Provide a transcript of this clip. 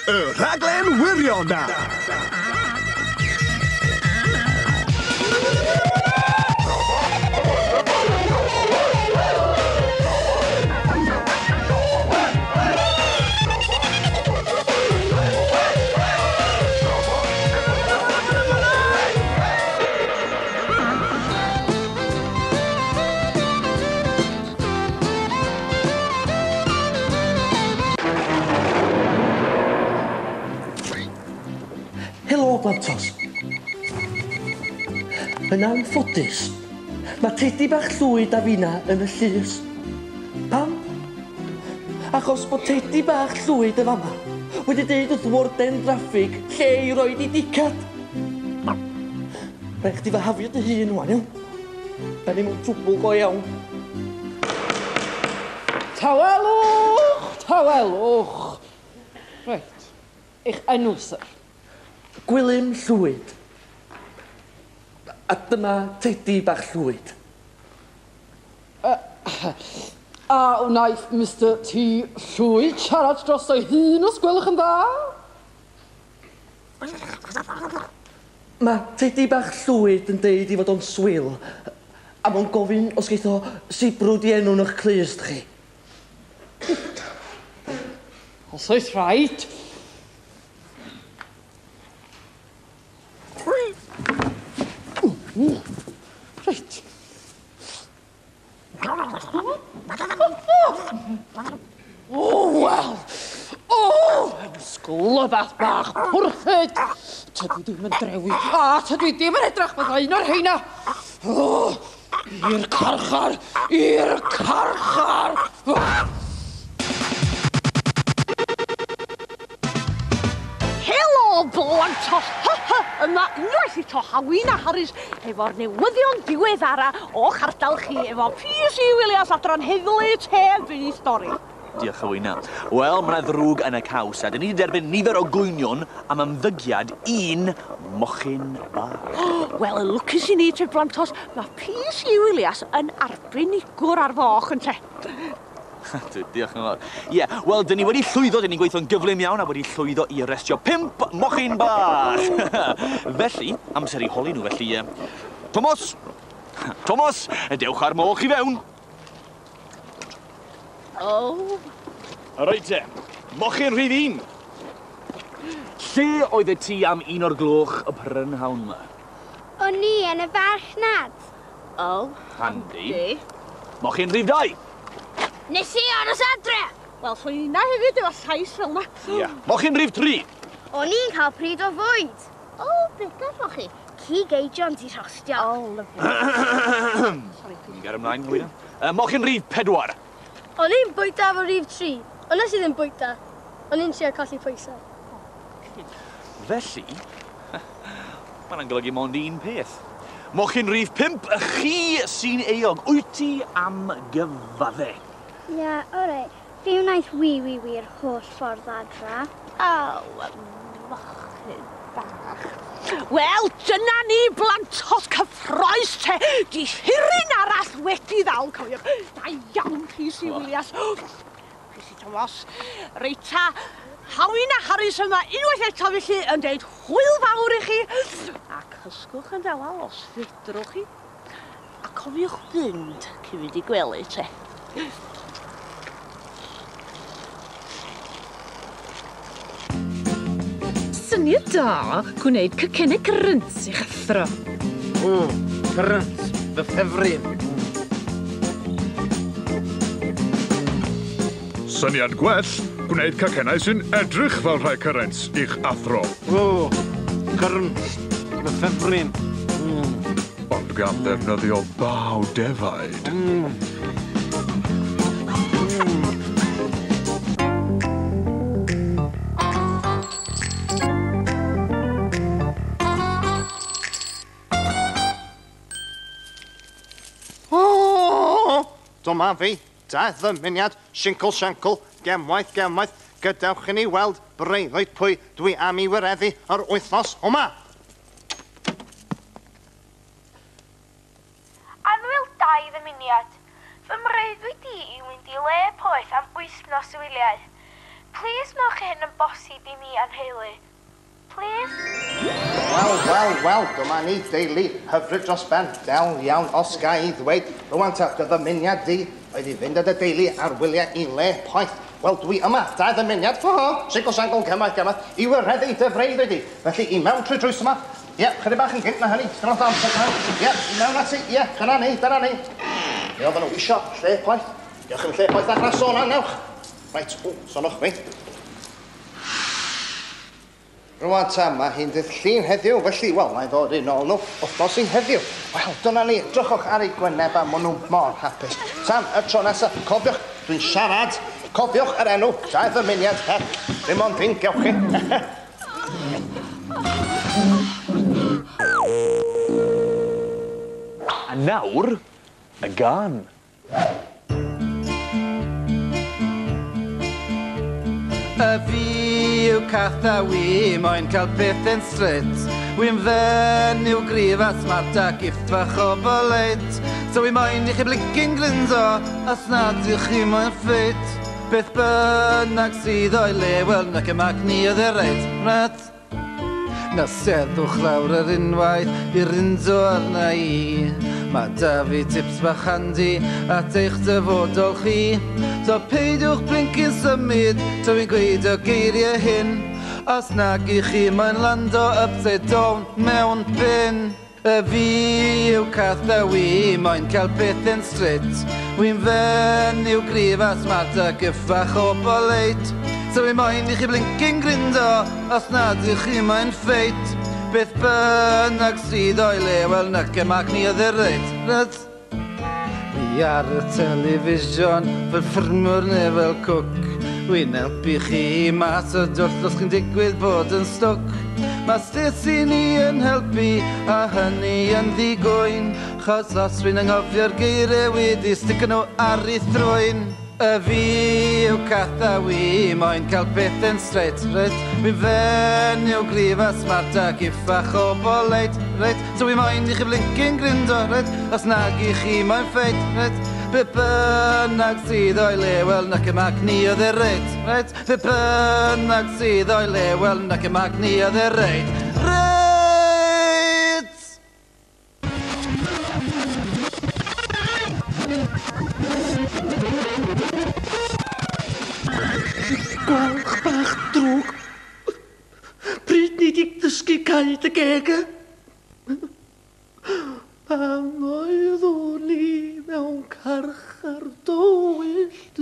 y rhaglen wirionaf. Helo, Blantos. Yn anffodus, mae Tedi bach llwyd a finna yn y llys. Pam? Achos bod Tedi bach llwyd y fama wedi deud wrth warden draffig lle i roed I dicad. Rhaid chdi fy hafio dy hun, wan, iawn? Da ni mewn trwbl go iawn. Tawelwch, tawelwch. Reit, eich enw, sir. Gwilym llwyd. A dyma Tedi bach llwyd. A wnaeth Mr T Llwyd siarad dros o'i hun os gwelwch yn dda? Mae Tedi bach llwyd yn deud I fod o'n swil. A mae'n gofyn os geith o sibrwd I enw'n eich clust chi. Os oes rhaid. Reit. O, wel. O, yn sglybath bach pwrchyd. Tydw I ddim yn drewi. A tydw I ddim yn edrych bydda un o'r heina. O, i'r carchar. I'r carchar. Helo, Blantos! Yma unwaith I to Hawyn a Harris efo'r newyddion diweddara o'ch ardal chi efo P.C. Williams adran heddlu teb yn ei stori. Diolch Hawina. Wel, mae yna ddrwg yn y caws a dyn ni wedi derbyn nifer o gwynion am ymddygiad un mochyn bach. Wel, y lwcus I ni, te Blantos, mae P.C. Williams yn arbenigwr ar foch yn te. Diolch yn fawr. Ie, wel, dyn ni wedi llwyddo, dyn ni'n gweithio'n gyflym iawn a wedi llwyddo I arestio 5 mochyn bach. Felly, amser I holi nhw, felly... Thomas! Thomas, dewch ar moch I fewn. O. Reit te, mochyn rhydd 1. Lle oedd y ti am 1 o'r gloch y prynhawn yma? O'n I yn y farchnad. O. Handi. Mochyn rhydd 2. Nes I aros adre. Wel, llwyna hefyd efo llais fel yna. Ie. Mochyn rhydd 3. O'n i'n cael pryd o fwyd. O, beth gafoch chi? Cig eidion ti rhostio. O, lyflu. Ni'n ger ymlaen, Hawina. Mochyn rhydd 4. O'n i'n bwyta efo rhif 3. Ond nes I ddim bwyta. O'n i'n trio colli pwysau. Felly, mae'n golygu mond un peth. Mochyn rhydd 5, chi sy'n eog. Wyt ti am gyfadde? Ia, orai. Fi wnaeth wir holl ffordd adra. O, mochyn bach. Wel, dyna ni Blantos cyffroes te. Di hirin arall wedi ddal, cofiwch. Da iawn, P.C. Williams. P.C. Thomas. Reita, Hawyn a Harris yma unwaith eto felly yn deud hwyl fawr I chi. A cysgwch yn dawel os fedrwch chi. A cofiwch fynd cyn fynd I gwely te. Syniad da gwneud cycennau gryns I chyffro. Gryns, fy ffefryn. Syniad gwell, gwneud cacennau sy'n edrych fel rhai cyrrents i'ch athro. Gryns, fy ffefryn. Ond gan ddefnyddio baw defaid. Dyma fi, da ddymuniad, sincl siancl, gemwaith, gadewch I ni weld breuddwyd pwy dwi am I wireddu yr wythnos yma. Anwyl 2 ddymuniad. Fy mreiddwyd I mynd I le poeth am wythnos y wyliau. Plis wnewch chi hyn yn bosib I mi a'n heulu. Please? Wel, dyma ni deulu hyfryd dros ben, del iawn os ga I ddweud. Rwan ta, dy ddymuniad di oedd I fynd â dy deulu ar wyliau I le poeth. Wel, dwi yma, da ddymuniad, singl sangl cymaeth, I wyreddu dy freudd wedi. Felly, I mewn trwy drws yma. Ie, chydig bach yn gynt na hynny, stron amser cael. Ie, I mewn ati, ie, dyna ni. Ie, oedden nhw isio lle poeth. Diolch yn lle poeth ag na sôn newch. Reit, sonwch fi. Rwan ta, mae hi'n dydd llun heddiw, felly, wel, na I ddod i'n ôl nhw, wythnos I heddiw. Wel, dyna ni, drychwch ar ei gwyneba, maen nhw mor hapus. Tan, y tro nesaf, cofiwch, dwi'n siarad, cofiwch yr enw, da ddymuniad, ddim ond fi'n gewch chi. A nawr, y gan. Y fi yw cath a wi, moyn cael peth yn strit. Wy'n fen yw grif a smart a gift fach o boleit. So wi moyn I chi blicyn glyndo, as nad yw'ch chi moyn ffit. Beth bynnag sydd o'i le, wel nac y mag ni oedd y reit. Na seddwch lawr yr unwaith, i'r undo arna I. Mae da fi tips bach handi at eich dyfodol chi. So peidiwch blincyn symud, so fi'n gweud o geiriau hyn. Os nag I chi mae'n lando upside down mewn bin. Y fi yw cath a wi, moyn cael peth yn strit. Wy'n fen yw grif a smart a gyffach o boleit. So fi moyn I chi blincyn grindo, os nad ych chi mae'n ffeit. Beth bynnag sydd o'i le, wel nac y mag ni oedd y reit. Fi ar y television, fel ffermwr neu fel cwc. Wy'n helpu chi mas o dwrth os chi'n digwydd bod yn stwc. Mae Stacey ni yn helpu, a hynny yn ddigwyn. Chos os rwy'n anghofio'r geiriau wedi stick nhw ar ei thrwyn. Y fi yw cath a wi, moyn cael peth yn straight, reit. Wy'n fen yw grif a smart a giffach o boleit, reit. So wi moyn I chi blincyn grindo, reit. Os nag I chi moyn ffeit, reit. Be bynnag sydd o'i le, wel nac y mag ni oedd y reit, reit. Be bynnag sydd o'i le, wel nac y mag ni oedd y reit, reit. Gwalch bach drwg. Pryd ni di dysgu cael y gega? Pan oeddwn I mewn carchar dywyllt.